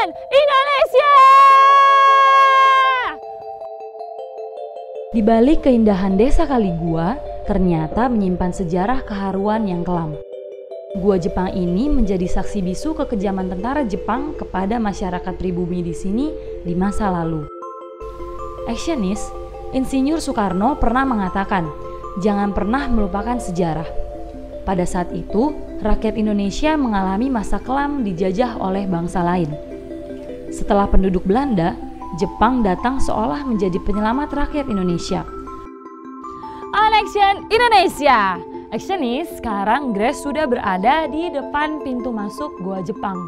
Action Indonesia! Di balik keindahan desa Kaligua, ternyata menyimpan sejarah keharuan yang kelam. Gua Jepang ini menjadi saksi bisu kekejaman tentara Jepang kepada masyarakat pribumi di sini di masa lalu. Actionis, Insinyur Soekarno pernah mengatakan, jangan pernah melupakan sejarah. Pada saat itu, rakyat Indonesia mengalami masa kelam dijajah oleh bangsa lain. Setelah penduduk Belanda, Jepang datang seolah menjadi penyelamat rakyat Indonesia. On Action Indonesia! Actionis, sekarang Grace sudah berada di depan pintu masuk Gua Jepang.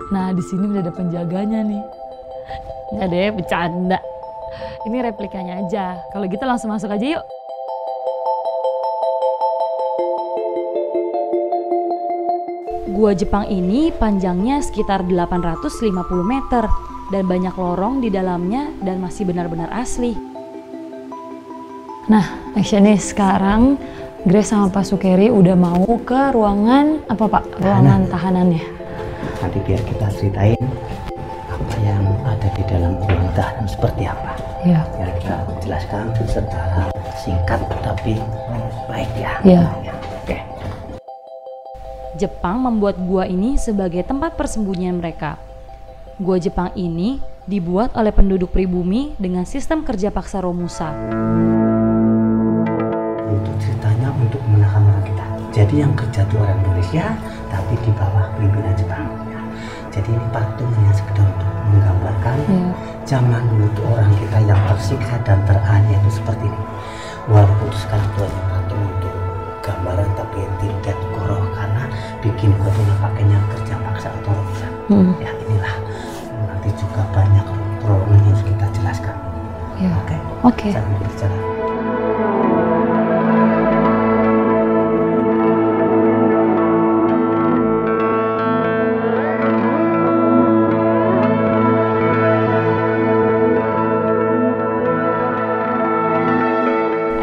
Nah, di sini udah ada penjaganya nih. Nggak deh, bercanda. Ini replikanya aja. Kalau gitu langsung masuk aja yuk. Gua Jepang ini panjangnya sekitar 850 meter dan banyak lorong di dalamnya dan masih benar-benar asli. Nah, Actionis, sekarang Grace sama Pak Sukeri udah mau ke ruangan apa Pak? Ruangan tahanannya. Nanti biar kita ceritain apa yang ada di dalam ruang tahanan seperti apa. Ya. Biar kita jelaskan secara singkat tapi baik ya. Ya. Oke. Jepang membuat gua ini sebagai tempat persembunyian mereka. Gua Jepang ini dibuat oleh penduduk pribumi dengan sistem kerja paksa Romusa. Untuk ceritanya untuk menahan orang kita. Jadi yang kerja itu orang Indonesia, tapi di bawah pimpinan Jepang. Ya. Jadi ini patung hanya sekedar untuk menggambarkan zaman dulu itu orang kita yang tersiksa dan teraniaya itu seperti ini. Walaupun sekarang itu hanya patung untuk gambaran, tapi tidak koroh karena bikin gua tuh pakainya kerja paksa atau Romusa. Ya inilah. Nanti juga banyak kronologi yang harus kita jelaskan. Ya. Oke. Sambil berjalan.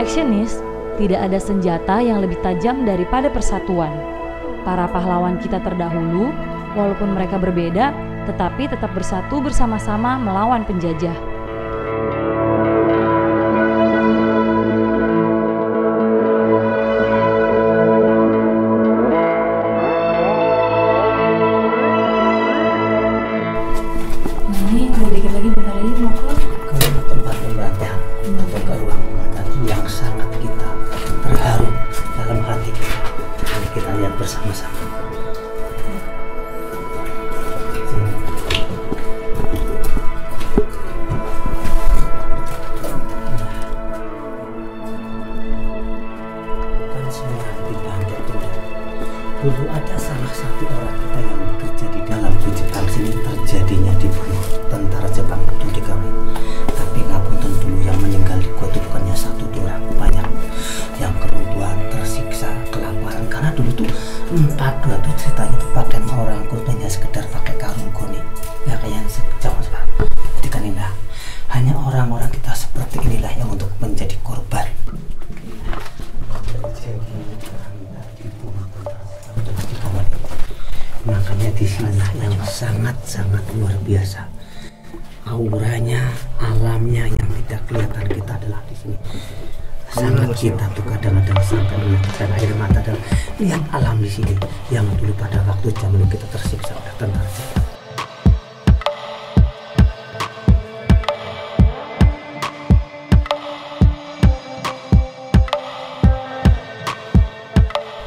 Actionis, tidak ada senjata yang lebih tajam daripada persatuan. Para pahlawan kita terdahulu, walaupun mereka berbeda, tetapi tetap bersatu bersama-sama melawan penjajah. Ini udah dikit lagi, bentar lagi mau ke tempat pembantaian atau ke ruang pembantaian yang sangat kita terharu dalam hati kita. Mari kita lihat bersama-sama. Bukan semua dibantu tidak. Dulu ada salah satu orang kita yang bekerja di dalam Jepang sini terjadinya dibunuh tentara Jepang itu di kami. Tapi ngapunten dulu yang meninggal di gua itu bukannya satu dua orang, banyak yang keruntuhan, tersiksa, kelaparan karena dulu tuh 42 tuh ceritanya tuh pakai orang kurbannya sekedar pakai karung goni ya kayak zaman sekarang. Jadi kan indah. Hanya orang-orang kita seperti inilah yang untuk menjadi korban. Makanya di sini yang sangat-sangat luar biasa. Auranya, alamnya yang tidak kelihatan kita adalah di sini. Sangat kita tuh kadang-kadang sampai meneteskan air mata dan lihat alam di sini yang dulu pada waktu zaman kita tersiksa oleh tentara Jepang.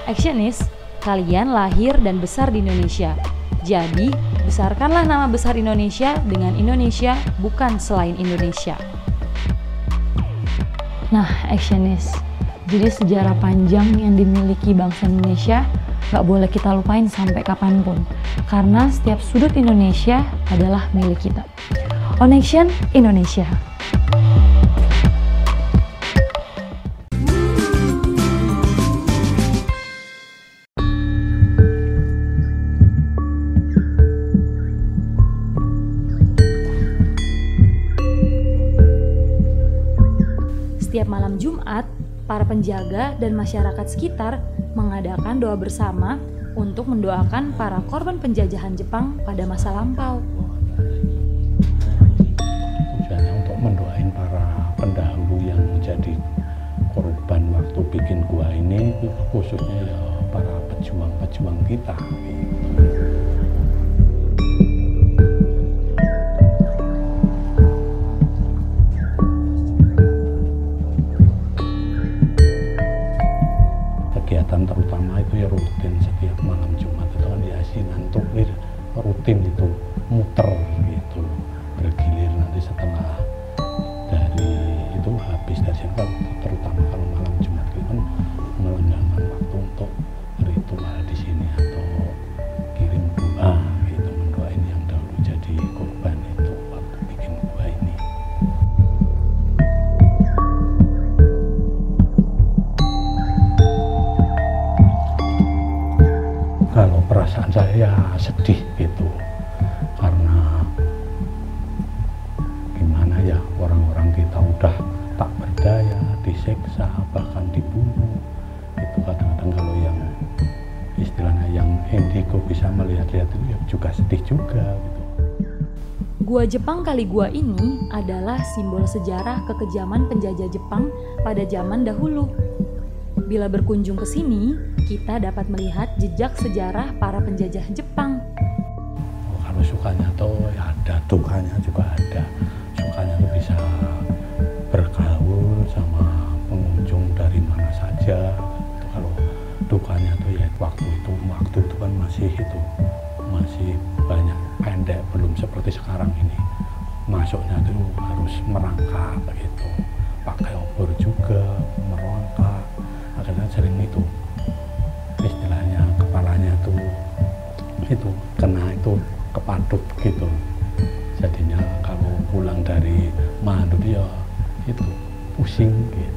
Actionis, kalian lahir dan besar di Indonesia. Jadi, besarkanlah nama besar Indonesia dengan Indonesia, bukan selain Indonesia. Nah, Actionis, jadi sejarah panjang yang dimiliki bangsa Indonesia gak boleh kita lupain sampai kapanpun. Karena setiap sudut Indonesia adalah milik kita. On Action Indonesia. Setiap malam Jumat, para penjaga dan masyarakat sekitar mengadakan doa bersama untuk mendoakan para korban penjajahan Jepang pada masa lampau. para pendahulu yang menjadi korban waktu bikin gua ini, khususnya ya para pejuang-pejuang kita. Kegiatan terutama itu ya rutin setiap malam Jumat itu kan di asinan tuh rutin itu muter gitu, bergilir nanti setelah dari itu habis dari sini kan, terutama kalau malam Jumat itu kan melenggangkan waktu untuk ritual di sini atau kirim doa gitu, mendoain yang dahulu jadi korban itu waktu bikin gua ini. Kalau perasaan saya ya sedih gitu, karena gimana ya, orang-orang kita udah tak berdaya, disiksa, bahkan dibunuh. Itu kadang-kadang kalau yang istilahnya yang indigo bisa melihat-lihat itu ya juga sedih juga gitu. Gua Jepang Kali Gua ini adalah simbol sejarah kekejaman penjajah Jepang pada zaman dahulu. Bila berkunjung ke sini, kita dapat melihat jejak sejarah para penjajah Jepang. Kalau sukanya tuh ya ada, dukanya juga ada. Sukanya tuh bisa bergaul sama pengunjung dari mana saja. Kalau dukanya tuh ya waktu itu kan masih banyak pendek, belum seperti sekarang ini. Masuknya tuh harus merangkak gitu, pakai obor juga, merangkak. Akhirnya sering itu istilahnya kepalanya tuh itu kena itu kepaduk gitu, jadinya kalau pulang dari mandu dia itu pusing gitu.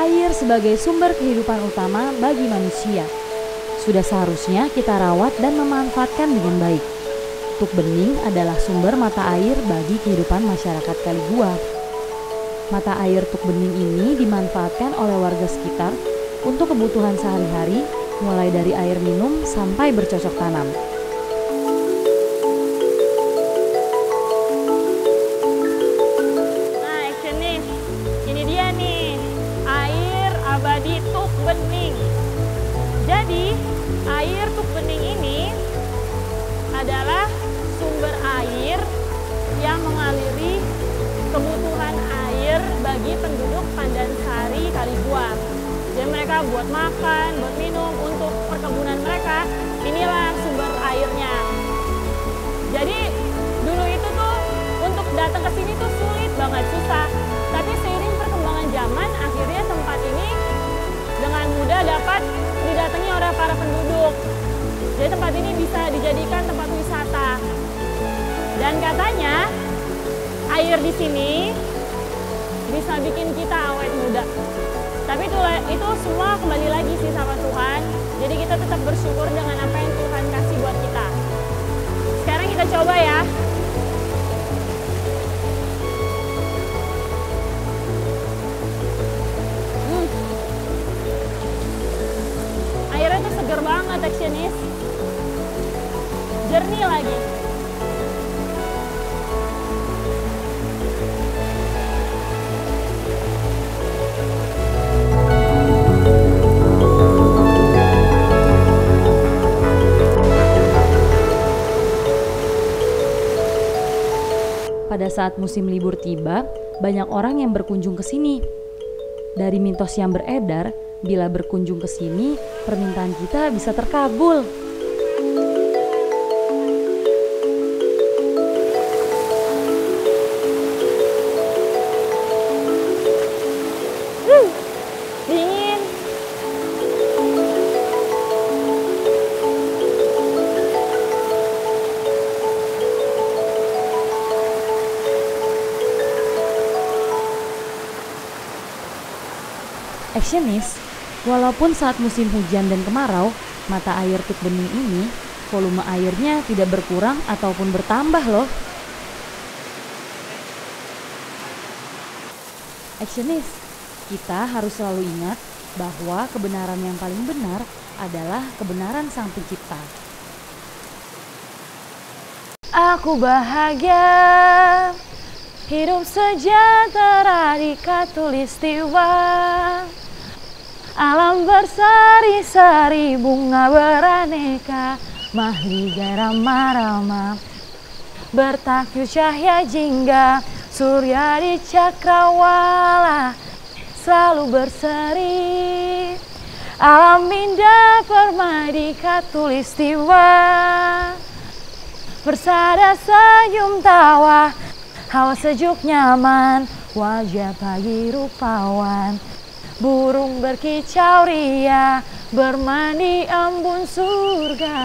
Air sebagai sumber kehidupan utama bagi manusia. Sudah seharusnya kita rawat dan memanfaatkan dengan baik. Tuk Bening adalah sumber mata air bagi kehidupan masyarakat Kali Gua. Mata air Tuk Bening ini dimanfaatkan oleh warga sekitar untuk kebutuhan sehari-hari, mulai dari air minum sampai bercocok tanam. Nah, actionis, ini dia nih, air abadi Tuk Bening. Jadi, air Tuk Bening ini adalah sumber air yang mengaliri kebutuhan air bagi penduduk Pandansari Kali Gua. Jadi mereka buat makan, buat minum, untuk perkebunan mereka, inilah sumber airnya. Jadi dulu itu tuh untuk datang ke sini tuh sulit banget, susah. Tapi seiring perkembangan zaman, akhirnya tempat ini dengan mudah dapat didatangi oleh para penduduk. Jadi tempat ini bisa dijadikan tempat wisata. Dan katanya air di sini bisa bikin kita awet muda. Tapi itu semua kembali lagi sih sama Tuhan. Jadi kita tetap bersyukur dengan apa yang Tuhan kasih buat kita. Sekarang kita coba ya. Airnya tuh seger banget, actionis. Jernih lagi. Pada saat musim libur tiba, banyak orang yang berkunjung ke sini. Dari mitos yang beredar, bila berkunjung ke sini, permintaan kita bisa terkabul. Dingin. Actionis, Walaupun saat musim hujan dan kemarau, mata air Tuk Bening ini, volume airnya tidak berkurang ataupun bertambah loh. Actionist, kita harus selalu ingat bahwa kebenaran yang paling benar adalah kebenaran Sang Pencipta. Aku bahagia, hidup sejahtera di Khatulistiwa. Alam bersari-sari, bunga beraneka, mahligai rama-rama. Bertakyuk cahaya jingga, surya di cakrawala selalu berseri. Alam indah permai di Khatulistiwa. Bersada senyum tawa, hawa sejuk nyaman, wajah pagi rupawan. Burung berkicau ria, bermain di embun surga.